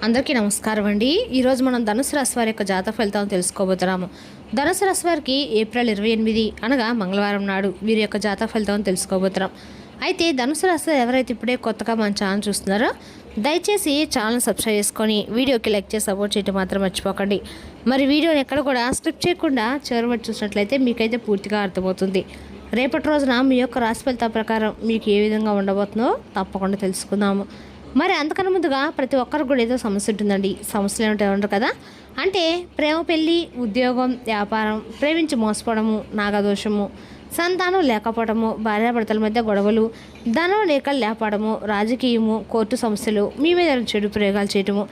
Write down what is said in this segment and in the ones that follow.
అందరికీ నమస్కారం అండి. ఈరోజు మనం ధనుసు రాశి వారి యొక్క జాతక ఫలితాలను తెలుసుకోబోతున్నాము. ధనుసు రాశి వారికి ఏప్రిల్ 28 అనగా మంగళవారం నాడు వీరి యొక్క జాతక ఫలితాలను తెలుసుకోబోతున్నాం. అయితే ధనుసు రాశి ఎవరైతే ఇప్పుడే కొత్తగా మన ఛానల్ చూస్తున్నారో దయచేసి ఛానల్ సబ్స్క్రైబ్ చేసుకొని వీడియోకి లైక్ చేసి సపోర్ట్ చేయడం మాత్రం మర్చిపోకండి. మరి వీడియోని ఎక్కడ కూడా స్కిప్ చేయకుండా చివరి చూసినట్లయితే మీకైతే పూర్తిగా అర్థమవుతుంది. రేపటి రోజున మీ యొక్క రాశి ఫలితాల ప్రకారం మీకు ఏ విధంగా ఉండబోతుందో తప్పకుండా తెలుసుకుందాము. మరి అంతకన్నా ముందుగా ప్రతి ఒక్కరికి కూడా ఏదో సమస్య ఉంటుందండి. సమస్యలు ఏమిటో ఉండరు కదా. అంటే ప్రేమ, పెళ్ళి, ఉద్యోగం, వ్యాపారం, ప్రేమించి మోసపోవడము, నాగదోషము, సంతానం లేకపోవడము, భార్యాభర్తల మధ్య గొడవలు, ధనం లేక లేపడము, రాజకీయము, కోర్టు సమస్యలు, మీ మీద చెడు ప్రయోగాలు చేయటము,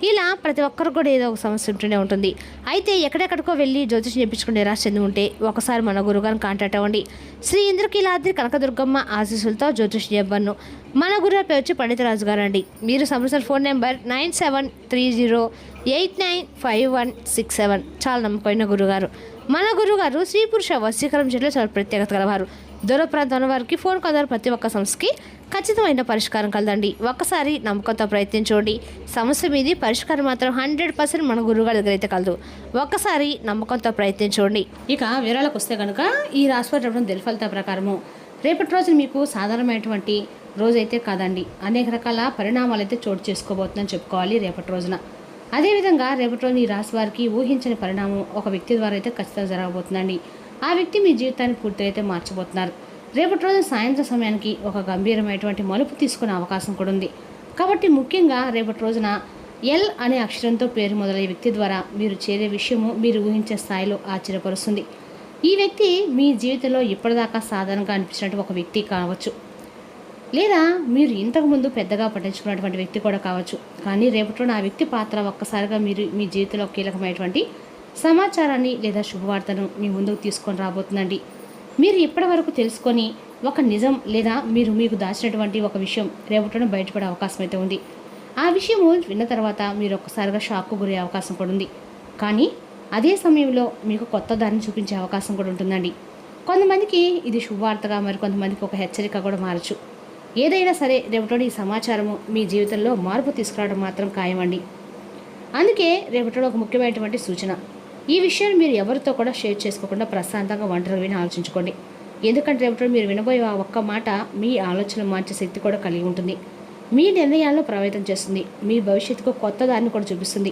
ఇలా ప్రతి ఒక్కరికి కూడా ఏదో ఒక సమస్య ఉంటూనే ఉంటుంది. అయితే ఎక్కడెక్కడికో వెళ్ళి జ్యోతిషం చెప్పించుకుని నిరాశ చెంది ఉంటే ఒకసారి మన గురుగారిని కాంటాక్ట్ అవ్వండి. శ్రీ ఇంద్రకీలాద్రి కనకదుర్గమ్మ ఆశీస్సులతో జ్యోతిషం చెప్పను. మన గురువు పేరు వచ్చి పండితరాజు గారు అండి. మీరు సంవత్సరం ఫోన్ నెంబర్ 9730895167. చాలా నమ్మకమైన గురుగారు. మన గురుగారు స్త్రీ పురుష వశీకరణ చేయడంలో చాలా ప్రత్యేకత గలవారు. దూర ప్రాంతం వారికి ఫోన్ కలవారు ప్రతి ఒక్క సమస్యకి ఖచ్చితమైన పరిష్కారం కలదండి. ఒక్కసారి నమ్మకంతో ప్రయత్నించండి. సమస్య మీది పరిష్కారం మాత్రం 100% మన గురువుగారి దగ్గర అయితే కలదు. ఒక్కసారి నమ్మకంతో ప్రయత్నించండి. ఇక వివరాలకు వస్తే కనుక ఈ రాశివారి దిల్ ఫలితాల ప్రకారము రేపటి రోజు మీకు సాధారణమైనటువంటి రోజైతే కాదండి. అనేక రకాల పరిణామాలు అయితే చోటు చేసుకోబోతుందని చెప్పుకోవాలి రేపటి రోజున. అదేవిధంగా రేపటి రోజు ఈ రాశి వారికి ఊహించని పరిణామం ఒక వ్యక్తి ద్వారా అయితే ఖచ్చితంగా జరగబోతుందండి. ఆ వ్యక్తి మీ జీవితాన్ని పూర్తిగా అయితే మార్చబోతున్నారు. రేపటి రోజు సాయంత్రం సమయానికి ఒక గంభీరమైనటువంటి మలుపు తీసుకునే అవకాశం కూడా ఉంది. కాబట్టి ముఖ్యంగా రేపటి రోజున ఎల్ అనే అక్షరంతో పేరు మొదలయ్యే వ్యక్తి ద్వారా మీరు చేరే విషయము మీరు ఊహించే స్థాయిలో ఆశ్చర్యపరుస్తుంది. ఈ వ్యక్తి మీ జీవితంలో ఇప్పటిదాకా సాధారణంగా అనిపించినట్టు ఒక వ్యక్తి కావచ్చు, లేదా మీరు ఇంతకుముందు పెద్దగా పట్టించుకున్నటువంటి వ్యక్తి కూడా కావచ్చు. కానీ రేపటిలో ఆ వ్యక్తి పాత్ర ఒక్కసారిగా మీరు మీ జీవితంలో కీలకమైనటువంటి సమాచారాన్ని లేదా శుభవార్తను మీ ముందుకు తీసుకొని రాబోతుందండి. మీరు ఇప్పటి వరకు తెలుసుకొని ఒక నిజం లేదా మీకు దాచినటువంటి ఒక విషయం రేపటిలో బయటపడే అవకాశం అయితే ఉంది. ఆ విషయము విన్న తర్వాత మీరు ఒక్కసారిగా షాక్కు గురే అవకాశం కూడా ఉంది. కానీ అదే సమయంలో మీకు కొత్త దారిని చూపించే అవకాశం కూడా ఉంటుందండి. కొంతమందికి ఇది శుభవార్తగా, మరి కొంతమందికి ఒక హెచ్చరిక కూడా మారచ్చు. ఏదైనా సరే రేపటిలో ఈ సమాచారము మీ జీవితంలో మార్పు తీసుకురావడం మాత్రం ఖాయమండి. అందుకే రేపటిలో ఒక ముఖ్యమైనటువంటి సూచన, ఈ విషయాన్ని మీరు ఎవరితో కూడా షేర్ చేసుకోకుండా ప్రశాంతంగా ఒంటరిగా విని ఆలోచించుకోండి. ఎందుకంటే రేపటిలో మీరు వినబోయే ఆ ఒక్క మాట మీ ఆలోచనలు మార్చే శక్తి కూడా కలిగి ఉంటుంది. మీ నిర్ణయాలను ప్రభావితం చేస్తుంది. మీ భవిష్యత్తుకు కొత్త దారిని కూడా చూపిస్తుంది.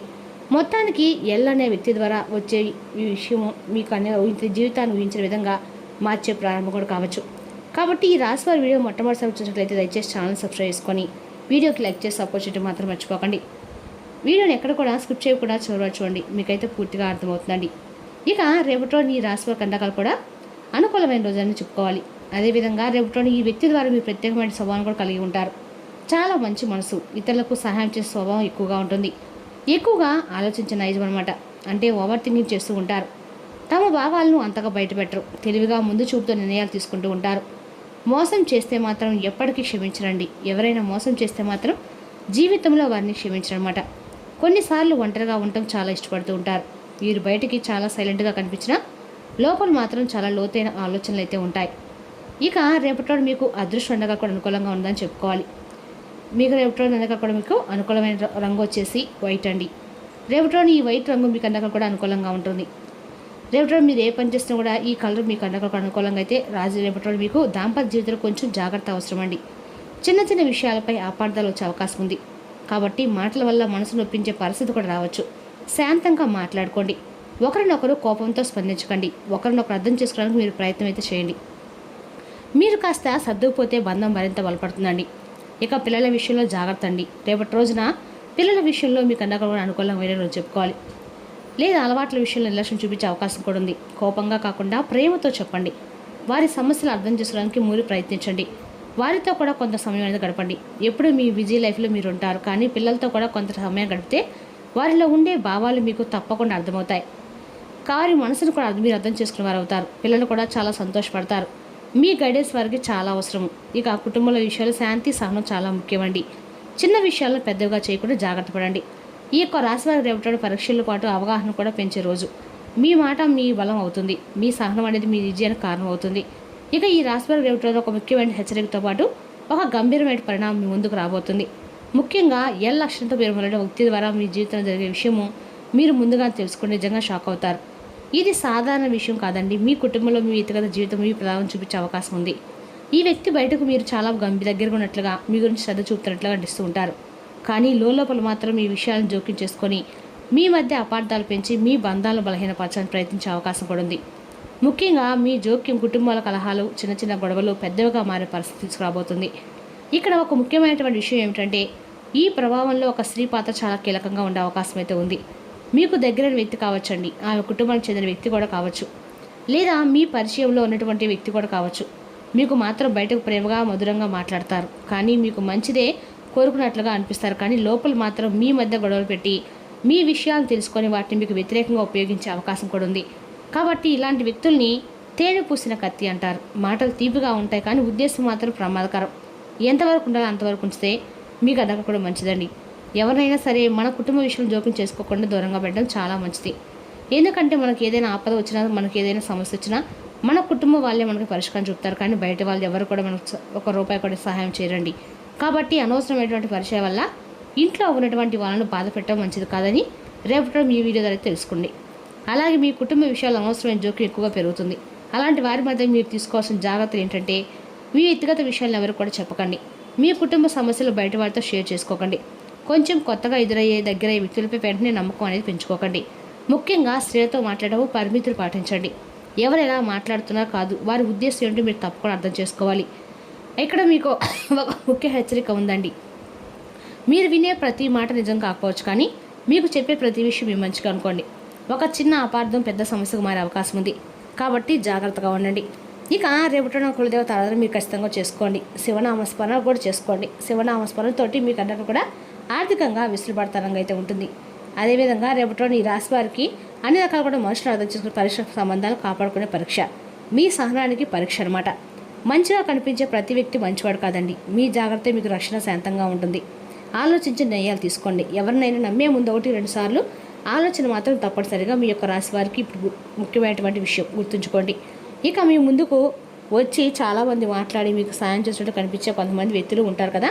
మొత్తానికి ఎల్ అనే వ్యక్తి ద్వారా వచ్చే ఈ విషయము మీకు అనే జీవితాన్ని ఊహించిన విధంగా మార్చే ప్రారంభం కూడా కావచ్చు. కాబట్టి ఈ రాశి వారి వీడియో మొట్టమొదటిసారి చూసినట్లయితే దయచేసి ఛానల్ సబ్స్క్రైబ్ చేసుకొని వీడియోకి లైక్ చేసి సపోర్ట్ చేయడం మాత్రం మర్చిపోకండి. వీడియోని ఎక్కడ కూడా స్కిప్ చేయకుండా చూడండి, మీకైతే పూర్తిగా అర్థమవుతుందండి. ఇక రేపటిలోని ఈ రాశి వారి కండకాలు కూడా అనుకూలమైన రోజని చెప్పుకోవాలి. అదేవిధంగా రేపటిలోని ఈ వ్యక్తి ద్వారా మీరు ప్రత్యేకమైన స్వభావం కూడా కలిగి ఉంటారు. చాలా మంచి మనసు, ఇతరులకు సహాయం చేసే స్వభావం ఎక్కువగా ఉంటుంది. ఎక్కువగా ఆలోచించే నైజం అనమాట. అంటే ఓవర్ థింకింగ్ చేస్తూ ఉంటారు. తమ భావాలను అంతగా బయటపెట్టరు. తెలివిగా ముందు చూపుతో నిర్ణయాలు తీసుకుంటూ ఉంటారు. మోసం చేస్తే మాత్రం ఎప్పటికీ క్షమించరండి. ఎవరైనా మోసం చేస్తే మాత్రం జీవితంలో వారిని క్షమించరన్నమాట. కొన్నిసార్లు ఒంటరిగా ఉండటం చాలా ఇష్టపడుతూ ఉంటారు. వీరు బయటికి చాలా సైలెంట్గా కనిపించినా లోపల మాత్రం చాలా లోతైన ఆలోచనలు అయితే ఉంటాయి. ఇక రేపటి మీకు అదృష్టం ఉండగా కూడా అనుకూలంగా ఉందని చెప్పుకోవాలి. మీకు రేపటి ఉండగా కూడా మీకు అనుకూలమైన రంగు వచ్చేసి వైట్ అండి. రేపటిలోని ఈ వైట్ రంగు మీకు అందగా కూడా అనుకూలంగా ఉంటుంది. రేపటి మీరు ఏ పని చేసినా కూడా ఈ కలర్ మీకు అందరికీ అనుకూలంగా అయితే రేపటి మీకు దాంపత్య జీవితంలో కొంచెం జాగ్రత్త అవసరం అండి. చిన్న చిన్న విషయాలపై అపార్థాలు వచ్చే అవకాశం ఉంది. కాబట్టి మాటల వల్ల మనసు నొప్పించే పరిస్థితి కూడా రావచ్చు. శాంతంగా మాట్లాడుకోండి. ఒకరినొకరు కోపంతో స్పందించకండి. ఒకరినొకరు అర్థం చేసుకోవడానికి మీరు ప్రయత్నం అయితే చేయండి. మీరు కాస్త సర్దుకుపోతే బంధం మరింత బలపడుతుందండి. ఇక పిల్లల విషయంలో జాగ్రత్త అండి. రేపటి రోజున పిల్లల విషయంలో మీకు అందరికీ కూడా అనుకూలంగా రోజు చెప్పుకోవాలి. లేదా అలవాట్ల విషయంలో నిర్లక్ష్యం చూపించే అవకాశం కూడా ఉంది. కోపంగా కాకుండా ప్రేమతో చెప్పండి. వారి సమస్యలు అర్థం చేసుకోవడానికి మీరు ప్రయత్నించండి. వారితో కూడా కొంత సమయం అనేది గడపండి. ఎప్పుడు మీ బిజీ లైఫ్లో మీరు ఉంటారు, కానీ పిల్లలతో కూడా కొంత సమయం గడిపితే వారిలో ఉండే భావాలు మీకు తప్పకుండా అర్థమవుతాయి. వారి మనసును కూడా మీరు అర్థం చేసుకునే వారు అవుతారు. పిల్లలు కూడా చాలా సంతోషపడతారు. మీ గైడెన్స్ వారికి చాలా అవసరం. ఇక కుటుంబంలో విషయాలు శాంతి సహనం చాలా ముఖ్యమండి. చిన్న విషయాలను పెద్దగా చేయకుండా జాగ్రత్త పడండి. ఈ యొక్క రాశి వారి రేపటి పరీక్షలతో పాటు అవగాహన కూడా పెంచే రోజు. మీ మాట మీ బలం అవుతుంది. మీ సహనం అనేది మీ విజయానికి కారణం అవుతుంది. ఇక ఈ రాశి వారి రేపటి ఒక ముఖ్యమైన హెచ్చరికతో పాటు ఒక గంభీరమైన పరిణామం మీ ముందుకు రాబోతుంది. ముఖ్యంగా ఎల్ లక్షణంతో పేరు మొదలైన వ్యక్తి ద్వారా మీ జీవితంలో జరిగే విషయము మీరు ముందుగా తెలుసుకుని నిజంగా షాక్ అవుతారు. ఇది సాధారణ విషయం కాదండి. మీ కుటుంబంలో మీ వ్యక్తిగత జీవితం మీ ప్రభావం చూపించే అవకాశం ఉంది. ఈ వ్యక్తి బయటకు మీరు చాలా దగ్గరగా ఉన్నట్లుగా మీ గురించి శ్రద్ధ చూపుతున్నట్లుగా నటిస్తూ ఉంటారు. కానీ లోపల మాత్రం ఈ విషయాలను జోక్యం చేసుకొని మీ మధ్య అపార్థాలు పెంచి మీ బంధాలను బలహీనపరచడానికి ప్రయత్నించే అవకాశం కూడా ఉంది. ముఖ్యంగా మీ జోక్యం కుటుంబాల కలహాలు, చిన్న చిన్న గొడవలు పెద్దవిగా మారే పరిస్థితి తీసుకురాబోతుంది. ఇక్కడ ఒక ముఖ్యమైనటువంటి విషయం ఏమిటంటే ఈ ప్రభావంలో ఒక స్త్రీ పాత్ర చాలా కీలకంగా ఉండే అవకాశం అయితే ఉంది. మీకు దగ్గరైన వ్యక్తి కావచ్చండి, ఆమె కుటుంబానికి చెందిన వ్యక్తి కూడా కావచ్చు, లేదా మీ పరిచయంలో ఉన్నటువంటి వ్యక్తి కూడా కావచ్చు. మీకు మాత్రం బయటకు ప్రేమగా మధురంగా మాట్లాడతారు, కానీ మీకు మంచిదే కోరుకున్నట్లుగా అనిపిస్తారు. కానీ లోపల మాత్రం మీ మధ్య గొడవలు పెట్టి మీ విషయాలను తెలుసుకొని వాటిని మీకు వ్యతిరేకంగా ఉపయోగించే అవకాశం కూడా ఉంది. కాబట్టి ఇలాంటి వ్యక్తుల్ని తేనె పూసిన కత్తి అంటారు. మాటలు తీపిగా ఉంటాయి కానీ ఉద్దేశం మాత్రం ప్రమాదకరం. ఎంతవరకు ఉండాలో అంతవరకు ఉంచితే మీకు అదక కూడా మంచిదండి. ఎవరైనా సరే మన కుటుంబ విషయం జోక్యం చేసుకోకుండా దూరంగా పెట్టడం చాలా మంచిది. ఎందుకంటే మనకి ఏదైనా ఆపద వచ్చినా, మనకి ఏదైనా సమస్య వచ్చినా మన కుటుంబం వాళ్ళే మనకి పరిష్కారం చూపుతారు. కానీ బయట వాళ్ళు ఎవరు కూడా మనకు ఒక రూపాయి కూడా సహాయం చేయరండి. కాబట్టి అనవసరమైనటువంటి పరిచయం వల్ల ఇంట్లో ఉన్నటువంటి వాళ్ళను బాధ పెట్టడం మంచిది కాదని రేపటి మీ వీడియో ద్వారా తెలుసుకోండి. అలాగే మీ కుటుంబ విషయాలు అనవసరమైన జోక్యం ఎక్కువగా పెరుగుతుంది. అలాంటి వారి మధ్య మీరు తీసుకోవాల్సిన జాగ్రత్తలు ఏంటంటే మీ వ్యక్తిగత విషయాలను ఎవరు కూడా చెప్పకండి. మీ కుటుంబ సమస్యలు బయట వారితో షేర్ చేసుకోకండి. కొంచెం కొత్తగా ఎదురయ్యే దగ్గరయ్యే వ్యక్తులపై వెంటనే నమ్మకం అనేది పెంచుకోకండి. ముఖ్యంగా స్త్రీలతో మాట్లాడటం పరిమితులు పాటించండి. ఎవరు ఎలా మాట్లాడుతున్నా కాదు, వారి ఉద్దేశం ఏంటో మీరు తప్పకుండా అర్థం చేసుకోవాలి. ఇక్కడ మీకు ఒక ముఖ్య హెచ్చరిక ఉందండి. మీరు వినే ప్రతి మాట నిజం కాకపోవచ్చు, కానీ మీకు చెప్పే ప్రతి విషయం మీ మంచిగా అనుకోండి. ఒక చిన్న అపార్థం పెద్ద సమస్యకు మారే అవకాశం ఉంది. కాబట్టి జాగ్రత్తగా ఉండండి. ఇక రేపటిన కులదేవత ఆరాధన మీరు ఖచ్చితంగా చేసుకోండి. శివనామస్మరణ కూడా చేసుకోండి. శివనామస్మరణతోటి మీకు అందరూ కూడా ఆర్థికంగా విసులుబడతనంగా అయితే ఉంటుంది. అదేవిధంగా రేపటిలో ఈ రాశి వారికి అన్ని రకాల కూడా మనుషులు అర్థం చేసుకునే పరీక్ష సంబంధాలు కాపాడుకునే పరీక్ష, మీ సహనానికి పరీక్ష అనమాట. మంచిగా కనిపించే ప్రతి వ్యక్తి మంచివాడు కాదండి. మీ జాగ్రత్త మీకు రక్షణ శాంతంగా ఉంటుంది. ఆలోచించి నిర్ణయాలు తీసుకోండి. ఎవరినైనా నమ్మే ముందు 1-2 సార్లు ఆలోచన మాత్రం తప్పనిసరిగా మీ యొక్క రాశి వారికి ఇప్పుడు ముఖ్యమైనటువంటి విషయం గుర్తుంచుకోండి. ఇక మీ ముందుకు వచ్చి చాలామంది మాట్లాడి మీకు సాయం చేసినట్టు కనిపించే కొంతమంది వ్యక్తులు ఉంటారు కదా,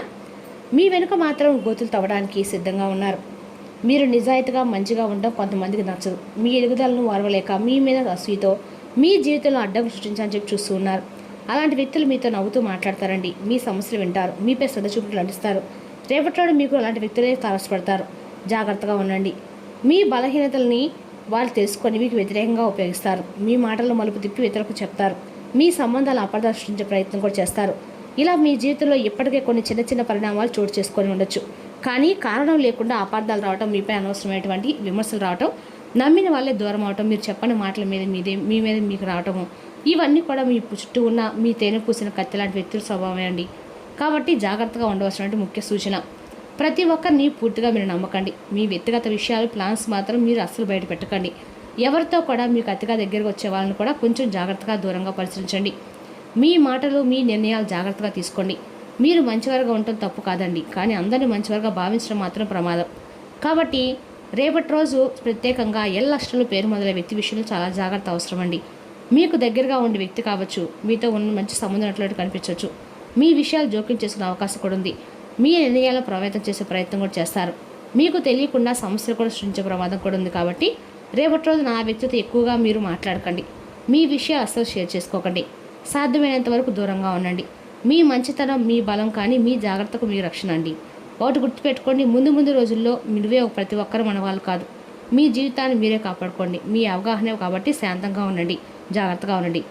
మీ వెనుక మాత్రం గోతులు తవ్వడానికి సిద్ధంగా ఉన్నారు. మీరు నిజాయితీగా మంచిగా ఉండడం కొంతమందికి నచ్చదు. మీ ఎదుగుదలను వారవలేక మీ మీద అసూయతో మీ జీవితంలో అడ్డం సృష్టించాలని చెప్పి చూస్తూ ఉన్నారు. అలాంటి వ్యక్తులు మీతో నవ్వుతూ మాట్లాడతారండి. మీ సమస్యలు వింటారు, మీపై శ్రద్ధ చూపులు నటిస్తారు. రేపట్లో మీకు అలాంటి వ్యక్తులే తారసపడతారు. జాగ్రత్తగా ఉండండి. మీ బలహీనతల్ని వాళ్ళు తెలుసుకొని మీకు వ్యతిరేకంగా ఉపయోగిస్తారు. మీ మాటల్లో మలుపు తిప్పి ఇతరులకు చెప్తారు. మీ సంబంధాలు అపార్థాలు సృష్టించే ప్రయత్నం కూడా చేస్తారు. ఇలా మీ జీవితంలో ఇప్పటికే కొన్ని చిన్న చిన్న పరిణామాలు చోటు చేసుకొని ఉండొచ్చు. కానీ కారణం లేకుండా అపార్థాలు రావటం, మీపై అనవసరమైనటువంటి విమర్శలు రావటం, నమ్మిన వాళ్ళే దూరం అవటం, మీరు చెప్పని మాటల మీద మీ మీద మీకు రావటము, ఇవన్నీ కూడా మీ చుట్టూ ఉన్న మీ తేనె పూసిన కత్తి లాంటి వ్యక్తుల స్వభావమే అండి. కాబట్టి జాగ్రత్తగా ఉండవలసినటువంటి ముఖ్య సూచన, ప్రతి ఒక్కరిని పూర్తిగా మీరు నమ్మకండి. మీ వ్యక్తిగత విషయాలు, ప్లాన్స్ మాత్రం మీరు అస్సలు బయట పెట్టకండి. ఎవరితో కూడా మీకు అతిగా దగ్గరకు వచ్చే వాళ్ళని కూడా కొంచెం జాగ్రత్తగా దూరంగా పరిశీలించండి. మీ మాటలు, మీ నిర్ణయాలు జాగ్రత్తగా తీసుకోండి. మీరు మంచివారుగా ఉండటం తప్పు కాదండి, కానీ అందరినీ మంచివారుగా భావించడం మాత్రం ప్రమాదం. కాబట్టి రేపటి రోజు ప్రత్యేకంగా ఎల్ లక్షలు పేరు మొదలైన వ్యక్తి విషయంలో చాలా జాగ్రత్త అవసరం అండి. మీకు దగ్గరగా ఉండే వ్యక్తి కావచ్చు, మీతో ఉన్న మంచి సంబంధం ఉన్నట్లు కనిపించవచ్చు. మీ విషయాలు జోక్యం చేసుకునే అవకాశం కూడా ఉంది. మీ నిర్ణయాలను ప్రభావితం చేసే ప్రయత్నం కూడా చేస్తారు. మీకు తెలియకుండా సమస్యలు కూడా సృష్టించే ప్రమాదం కూడా ఉంది. కాబట్టి రేపటి రోజున ఆ వ్యక్తితో ఎక్కువగా మీరు మాట్లాడకండి. మీ విషయాలు అస్సలు షేర్ చేసుకోకండి. సాధ్యమైనంత వరకు దూరంగా ఉండండి. మీ మంచితనం మీ బలం, కానీ మీ జాగ్రత్తకు మీ రక్షణ అండి. ఒకటి గుర్తుపెట్టుకోండి, ముందు రోజుల్లో మీరువే ప్రతి ఒక్కరు మన వాళ్ళు కాదు. మీ జీవితాన్ని మీరే కాపాడుకోండి. మీ అవగాహన కాబట్టి శాంతంగా ఉండండి, జాగ్రత్తగా ఉండండి.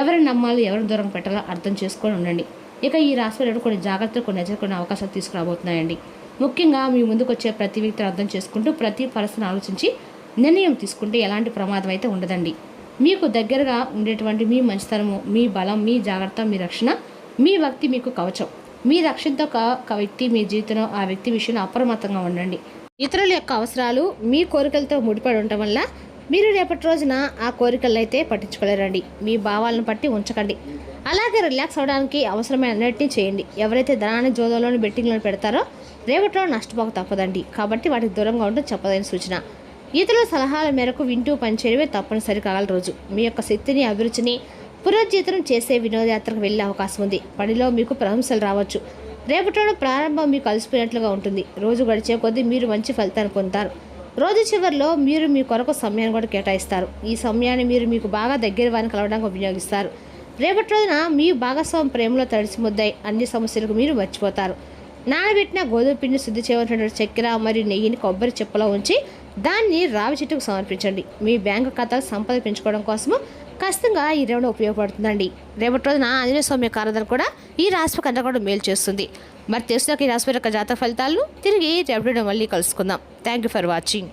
ఎవరిని నమ్మాలో ఎవరిని దూరం పెట్టాలో అర్థం చేసుకొని ఉండండి. ఇక ఈ రాశిలో కొన్ని జాగ్రత్తలు, కొన్ని ఎదుర్కొనే అవకాశాలు తీసుకురాబోతున్నాయండి. ముఖ్యంగా మీ ముందుకు వచ్చే ప్రతి వ్యక్తిని అర్థం చేసుకుంటూ ప్రతి పరిస్థితిని ఆలోచించి నిర్ణయం తీసుకుంటే ఎలాంటి ప్రమాదం అయితే ఉండదండి. మీకు దగ్గరగా ఉండేటువంటి మీ మంచితనము, మీ బలం, మీ జాగ్రత్త, మీ రక్షణ, మీ వ్యక్తి మీకు కవచం. మీ రక్షణతో ఒక వ్యక్తి మీ జీవితంలో ఆ వ్యక్తి విషయంలో అప్రమత్తంగా ఉండండి. ఇతరుల యొక్క అవసరాలు మీ కోరికలతో ముడిపడి ఉండటం వల్ల మీరు రేపటి రోజున ఆ కోరికలను అయితే పట్టించుకోలేరండి. మీ భావాలను పట్టి ఉంచకండి. అలాగే రిలాక్స్ అవ్వడానికి అవసరమైన అన్నిటినీ చేయండి. ఎవరైతే ధనాన్ని జోదంలోని బెట్టింగ్లను పెడతారో రేపటిలో నష్టపోక తప్పదండి. కాబట్టి వాటికి దూరంగా ఉండడం చెప్పదైన సూచన. ఇతరుల సలహాల మేరకు వింటూ పనిచేయడమే తప్పనిసరి కాగల రోజు. మీ యొక్క శక్తిని, అభిరుచిని పునరుజ్జీవితం చేసే వినోదయాత్రకు వెళ్ళే అవకాశం ఉంది. పనిలో మీకు ప్రశంసలు రావచ్చు. రేపటి రోజు ప్రారంభం మీకు కలిసిపోయినట్లుగా ఉంటుంది. రోజు గడిచే కొద్దీ మీరు మంచి ఫలితాన్ని పొందుతారు. రోజు చివరిలో మీరు మీ కొరకు సమయాన్ని కూడా కేటాయిస్తారు. ఈ సమయాన్ని మీరు మీకు బాగా దగ్గర వారిని కలవడానికి వినియోగిస్తారు. రేపటి రోజున మీ భాగస్వామి ప్రేమలో తడిసి ముద్దాయి అన్ని సమస్యలకు మీరు మర్చిపోతారు. నానబెట్టిన గోధుమ పిండి శుద్ధి చేయవలసినటువంటి చక్కెర మరియు నెయ్యిని కొబ్బరి చెప్పులో ఉంచి దాన్ని రావి చెట్టుకు సమర్పించండి. మీ బ్యాంకు ఖాతాలు సంపద పెంచుకోవడం కోసము ఖచ్చితంగా ఈ రేవడం ఉపయోగపడుతుందండి. రేపటి రోజున ఆంజనేయ స్వామి యొక్క ఆరాధన కూడా ఈ రాశి కంటే కూడా మేలు చేస్తుంది. మరి తెలిసిన ఈ రాశి యొక్క జాతక ఫలితాలను తిరిగి రేపటి మళ్ళీ కలుసుకుందాం. Thank you for watching.